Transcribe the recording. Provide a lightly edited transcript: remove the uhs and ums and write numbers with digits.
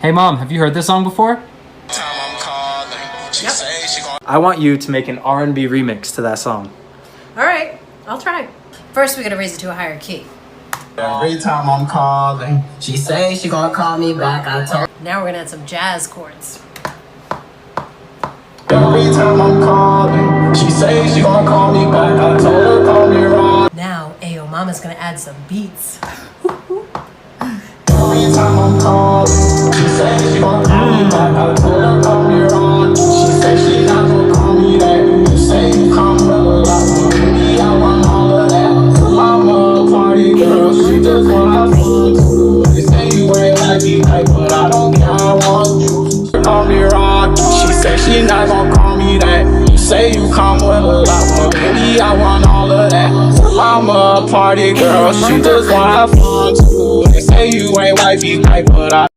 Hey mom, have you heard this song before? I want you to make an R&B remix to that song. All right, I'll try. First, we gotta raise it to a higher key. Every time I'm calling, she say she gonna call me back. I told Now we're gonna add some jazz chords. every time I'm calling, she say she gonna call me back. I told her call me wrong. Now, Ayo Mama's gonna add some beats. Every time I'm calling, she say she gonna call me back. I told her call me wrong. She say she not gonna call me that. You say you come with a lot, baby. I want all of that. I'm a party girl, she just wanna have fun too. They say you ain't like me, like, but I don't care. I want you. Call me wrong. She say she not gonna call me that. You say you come with a lot, but baby, I want all of that. I'm a party girl, she just wanna have fun too. They say you ain't wifey type, but I